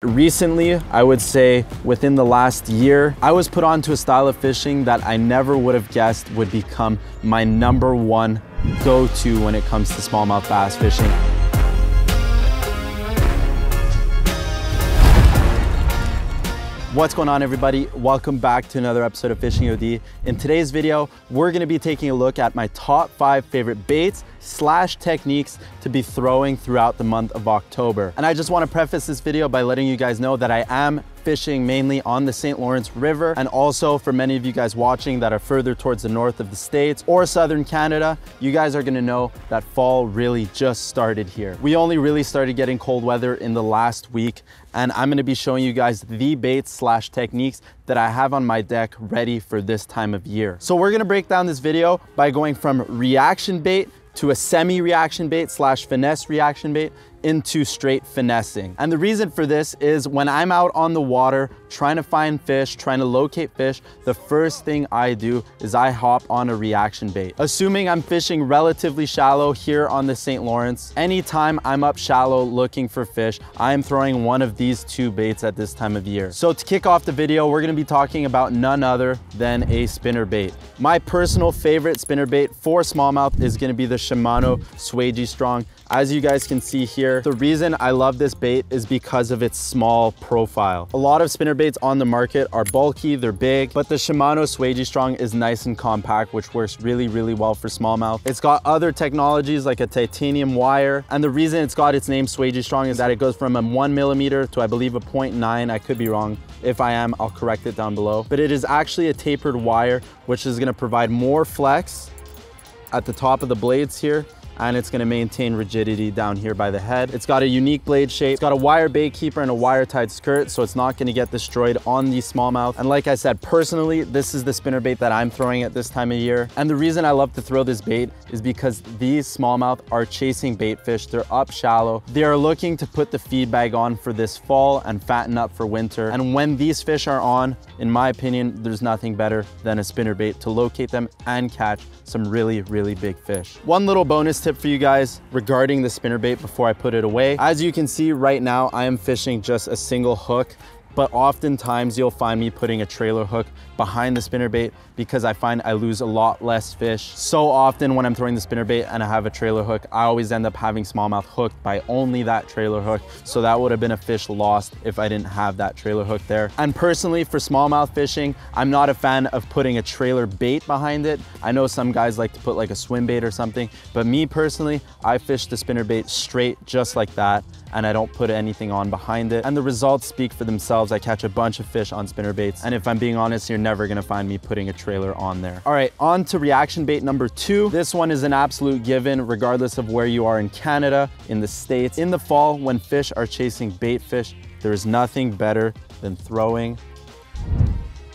Recently, I would say within the last year, I was put onto a style of fishing that I never would have guessed would become my #1 go-to when it comes to smallmouth bass fishing. What's going on, everybody? Welcome back to another episode of Fishing OD. In today's video, we're gonna be taking a look at my top 5 favorite baits / techniques to be throwing throughout the month of October. And I just wanna preface this video by letting you guys know that I am fishing mainly on the St. Lawrence River, and also for many of you guys watching that are further towards the north of the States or southern Canada, you guys are gonna know that fall really just started here. We only really started getting cold weather in the last week, and I'm gonna be showing you guys the baits / techniques that I have on my deck ready for this time of year. So we're gonna break down this video by going from reaction bait to a semi-reaction bait / finesse reaction bait into straight finessing. And the reason for this is when I'm out on the water trying to find fish, trying to locate fish, the first thing I do is I hop on a reaction bait. Assuming I'm fishing relatively shallow here on the St. Lawrence, anytime I'm up shallow looking for fish, I'm throwing one of these 2 baits at this time of year. So to kick off the video, we're gonna be talking about none other than a spinner bait. My personal favorite spinner bait for smallmouth is gonna be the Shimano Swagey Strong. As you guys can see here, the reason I love this bait is because of its small profile. A lot of spinner baits on the market are bulky, they're big, but the Shimano Swagey Strong is nice and compact, which works really, really well for smallmouth. It's got other technologies like a titanium wire, and the reason it's got its name Swagey Strong is that it goes from a 1mm to I believe a 0.9, I could be wrong. If I am, I'll correct it down below. But it is actually a tapered wire, which is gonna provide more flex at the top of the blades here, and it's gonna maintain rigidity down here by the head. It's got a unique blade shape. It's got a wire bait keeper and a wire tied skirt, so it's not gonna get destroyed on the smallmouth. And like I said, personally, this is the spinner bait that I'm throwing at this time of year. And the reason I love to throw this bait is because these smallmouth are chasing bait fish. They're up shallow. They are looking to put the feed bag on for this fall and fatten up for winter. And when these fish are on, in my opinion, there's nothing better than a spinner bait to locate them and catch some really, really big fish. One little bonus tip for you guys regarding the spinner bait before I put it away. As you can see right now, I am fishing just a single hook, but oftentimes you'll find me putting a trailer hook behind the spinner bait because I find I lose a lot less fish. So often when I'm throwing the spinner bait and I have a trailer hook, I always end up having smallmouth hooked by only that trailer hook. So that would have been a fish lost if I didn't have that trailer hook there. And personally, for smallmouth fishing, I'm not a fan of putting a trailer bait behind it. I know some guys like to put like a swim bait or something, but me personally, I fish the spinner bait straight just like that, and I don't put anything on behind it. And the results speak for themselves. I catch a bunch of fish on spinner baits, and if I'm being honest, you're never gonna find me putting a trailer on there. All right, on to reaction bait number 2. This one is an absolute given regardless of where you are in Canada, in the States. In the fall, when fish are chasing bait fish, there is nothing better than throwing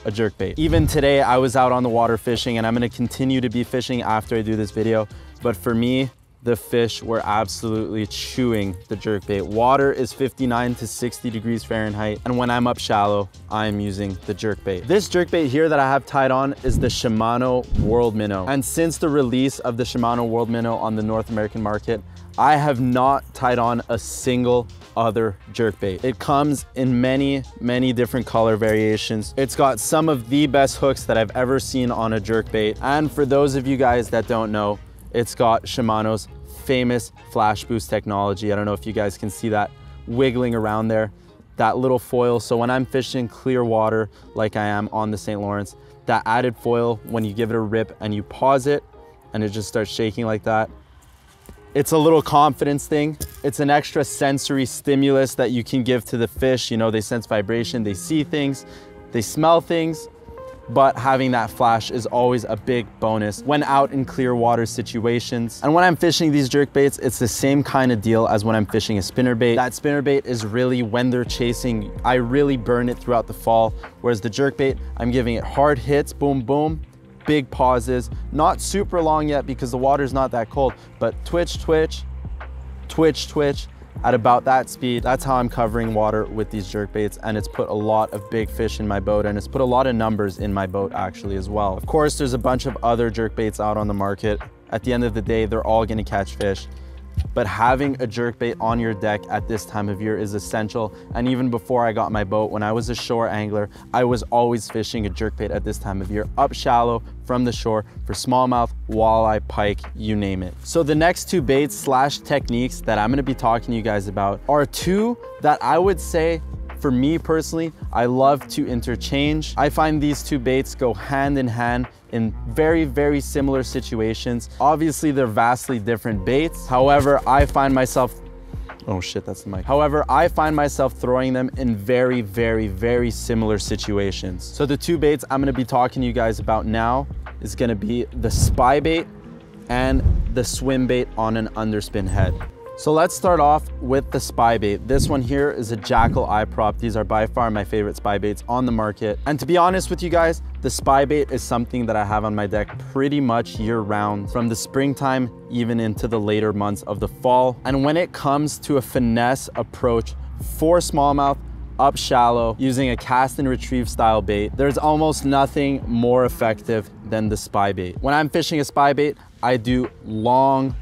a jerk bait. Even today, I was out on the water fishing, and I'm gonna continue to be fishing after I do this video, but for me, the fish were absolutely chewing the jerkbait. Water is 59 to 60 degrees Fahrenheit, and when I'm up shallow, I'm using the jerkbait. This jerkbait here that I have tied on is the Shimano World Minnow. And since the release of the Shimano World Minnow on the North American market, I have not tied on a single other jerkbait. It comes in many, many different color variations. It's got some of the best hooks that I've ever seen on a jerkbait. And for those of you guys that don't know, it's got Shimano's famous flash boost technology. I don't know if you guys can see that wiggling around there, that little foil. So when I'm fishing clear water like I am on the St. Lawrence, that added foil, when you give it a rip and you pause it and it just starts shaking like that, it's a little confidence thing. It's an extra sensory stimulus that you can give to the fish. You know, they sense vibration, they see things, they smell things, but having that flash is always a big bonus when out in clear water situations. And when I'm fishing these jerk baits, it's the same kind of deal as when I'm fishing a spinner bait. That spinner bait is really when they're chasing, I really burn it throughout the fall, whereas the jerk bait, I'm giving it hard hits, boom, boom, big pauses, not super long yet because the water's not that cold, but twitch, twitch, twitch, twitch, at about that speed. That's how I'm covering water with these jerk baits, and it's put a lot of big fish in my boat, and it's put a lot of numbers in my boat actually as well. Of course, there's a bunch of other jerk baits out on the market. At the end of the day, they're all gonna catch fish. but having a jerkbait on your deck at this time of year is essential. And even before I got my boat, when I was a shore angler, I was always fishing a jerkbait at this time of year, up shallow from the shore for smallmouth, walleye, pike, you name it. So the next two baits slash techniques that I'm gonna be talking to you guys about are two that I would say, for me personally, I love to interchange. I find these two baits go hand in hand in very, very similar situations. Obviously, they're vastly different baits. However, I find myself, oh shit, that's the mic. However, I find myself throwing them in very, very, very similar situations. So the two baits I'm gonna be talking to you guys about now is gonna be the spy bait and the swim bait on an underspin head. So let's start off with the spy bait. This one here is a Jackal eye prop. These are by far my favorite spy baits on the market. And to be honest with you guys, the spy bait is something that I have on my deck pretty much year round, from the springtime even into the later months of the fall. And when it comes to a finesse approach for smallmouth, up shallow, using a cast and retrieve style bait, there's almost nothing more effective than the spy bait. When I'm fishing a spy bait, I do long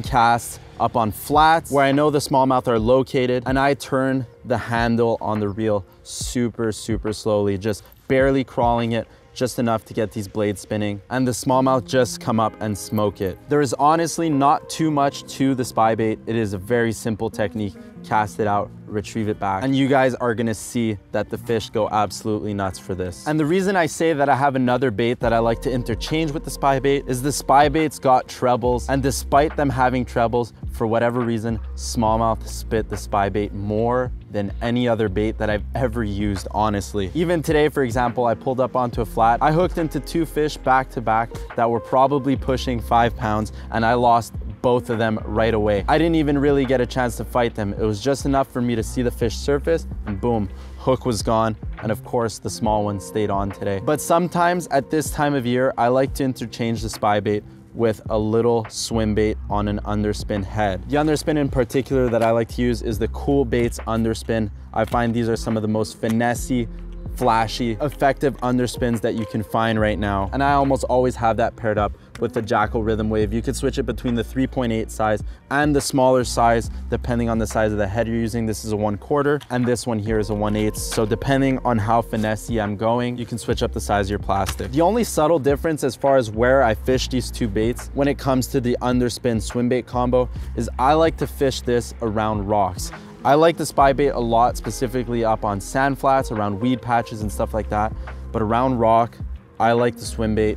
casts up on flats where I know the smallmouth are located, and I turn the handle on the reel super slowly, just barely crawling it, just enough to get these blades spinning, and the smallmouth just come up and smoke it. There is honestly not too much to the spy bait. It is a very simple technique. Cast it out, retrieve it back, and you guys are gonna see that the fish go absolutely nuts for this. And the reason I say that I have another bait that I like to interchange with the spy bait is the spy bait's got trebles, and despite them having trebles, for whatever reason, smallmouth spit the spy bait more than any other bait that I've ever used, honestly. Even today, for example, I pulled up onto a flat. I hooked into two fish back to back that were probably pushing 5 pounds, and I lost both of them right away. I didn't even really get a chance to fight them. It was just enough for me to see the fish surface, and boom, hook was gone. And of course, the small one stayed on today. But sometimes at this time of year, I like to interchange the spy bait with a little swim bait on an underspin head. The underspin in particular that I like to use is the Cool Baits underspin. I find these are some of the most finessey, flashy, effective underspins that you can find right now. And I almost always have that paired up with the Jackal Rhythm Wave. You could switch it between the 3.8 size and the smaller size, depending on the size of the head you're using. This is a 1/4, and this one here is a 1/8. So depending on how finessey I'm going, you can switch up the size of your plastic. The only subtle difference as far as where I fish these two baits when it comes to the underspin swim bait combo is I like to fish this around rocks. I like the spy bait a lot, specifically up on sand flats, around weed patches and stuff like that. But around rock, I like the swim bait.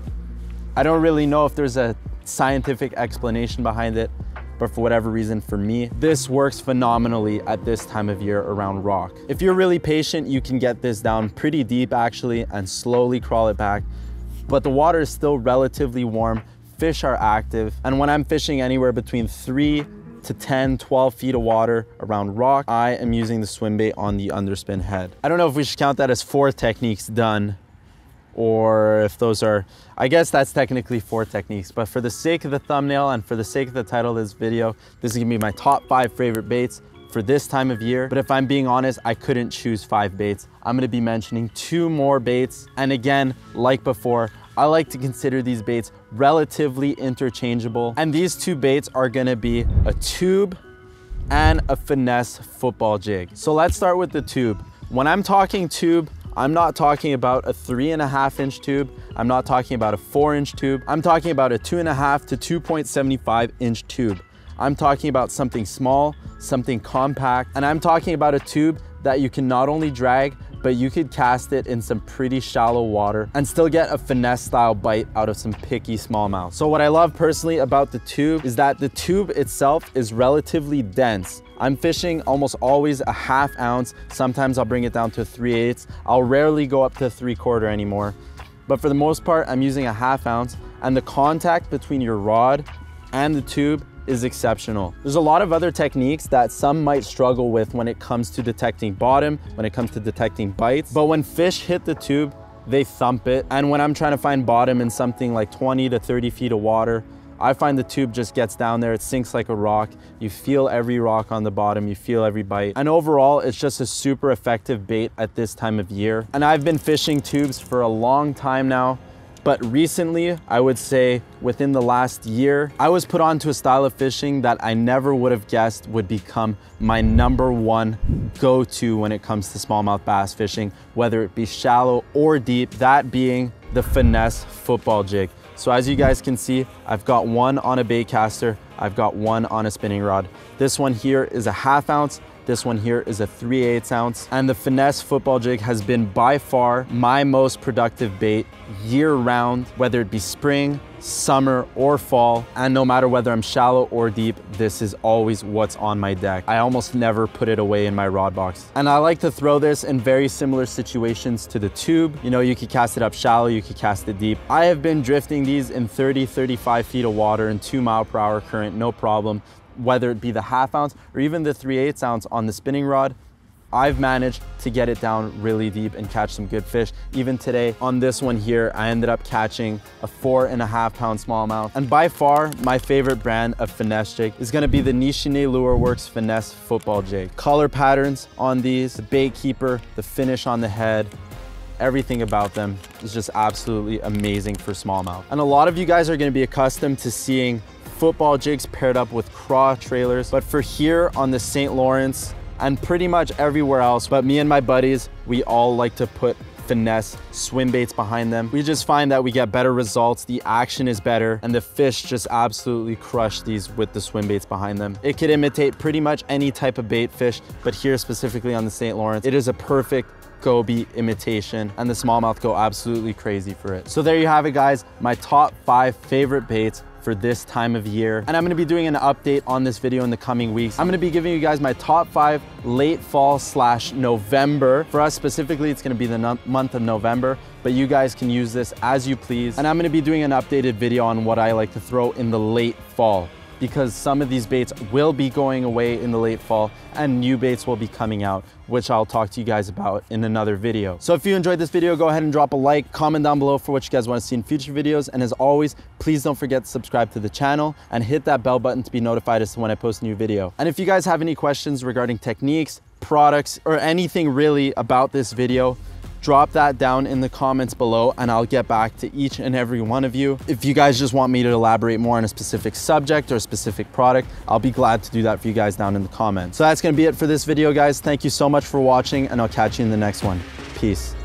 I don't really know if there's a scientific explanation behind it, but for whatever reason, for me, this works phenomenally at this time of year around rock. If you're really patient, you can get this down pretty deep actually and slowly crawl it back. But the water is still relatively warm, fish are active, and when I'm fishing anywhere between 3 to 10, 12 feet of water around rock, I am using the swim bait on the underspin head. I don't know if we should count that as 4 techniques done, or if those are, I guess that's technically 4 techniques, but for the sake of the thumbnail and for the sake of the title of this video, this is gonna be my top 5 favorite baits for this time of year. But if I'm being honest, I couldn't choose 5 baits. I'm gonna be mentioning 2 more baits. And again, like before, I like to consider these baits relatively interchangeable. And these 2 baits are gonna be a tube and a finesse football jig. So let's start with the tube. When I'm talking tube, I'm not talking about a 3.5 inch tube. I'm not talking about a 4 inch tube. I'm talking about a 2.5 to 2.75 inch tube. I'm talking about something small, something compact, and I'm talking about a tube that you can not only drag, but you could cast it in some pretty shallow water and still get a finesse style bite out of some picky smallmouth. So what I love personally about the tube is that the tube itself is relatively dense. I'm fishing almost always a 1/2 ounce. Sometimes I'll bring it down to 3/8. I'll rarely go up to 3/4 anymore. But for the most part, I'm using a 1/2 ounce, and the contact between your rod and the tube is exceptional. There's a lot of other techniques that some might struggle with when it comes to detecting bottom, when it comes to detecting bites, but when fish hit the tube, they thump it. And when I'm trying to find bottom in something like 20 to 30 feet of water, I find the tube just gets down there, it sinks like a rock. You feel every rock on the bottom, you feel every bite. And overall, it's just a super effective bait at this time of year. And I've been fishing tubes for a long time now. But recently, I would say within the last year, I was put onto a style of fishing that I never would have guessed would become my #1 go-to when it comes to smallmouth bass fishing, whether it be shallow or deep, that being the finesse football jig. So as you guys can see, I've got one on a bait caster, I've got one on a spinning rod. This one here is a 1/2 ounce. This one here is a 3/8 ounce. And the finesse football jig has been by far my most productive bait year round, whether it be spring, summer, or fall. And no matter whether I'm shallow or deep, this is always what's on my deck. I almost never put it away in my rod box. And I like to throw this in very similar situations to the tube. You know, you could cast it up shallow, you could cast it deep. I have been drifting these in 30, 35 feet of water in 2 mile per hour current, no problem. Whether it be the 1/2 ounce or even the 3/8 ounce on the spinning rod, I've managed to get it down really deep and catch some good fish. Even today on this one here, I ended up catching a 4.5 pound smallmouth. And by far, my favorite brand of finesse jig is gonna be the Nishine Lure Works Finesse Football Jig. Color patterns on these, the bait keeper, the finish on the head, everything about them is just absolutely amazing for smallmouth. And a lot of you guys are gonna be accustomed to seeing football jigs paired up with craw trailers. But for here on the St. Lawrence and pretty much everywhere else, but me and my buddies, we all like to put finesse swim baits behind them. We just find that we get better results, the action is better, and the fish just absolutely crush these with the swim baits behind them. It could imitate pretty much any type of bait fish, but here specifically on the St. Lawrence, it is a perfect goby imitation, and the smallmouth go absolutely crazy for it. So there you have it, guys, my top 5 favorite baits for this time of year. And I'm gonna be doing an update on this video in the coming weeks. I'm gonna be giving you guys my top 5 late fall / November. For us specifically, it's gonna be the month of November, but you guys can use this as you please. And I'm gonna be doing an updated video on what I like to throw in the late fall, because some of these baits will be going away in the late fall and new baits will be coming out, which I'll talk to you guys about in another video. So if you enjoyed this video, go ahead and drop a like, comment down below for what you guys want to see in future videos. And as always, please don't forget to subscribe to the channel and hit that bell button to be notified as to when I post a new video. And if you guys have any questions regarding techniques, products, or anything really about this video, drop that down in the comments below and I'll get back to each and every one of you. If you guys just want me to elaborate more on a specific subject or a specific product, I'll be glad to do that for you guys down in the comments. So that's gonna be it for this video, guys. Thank you so much for watching and I'll catch you in the next one. Peace.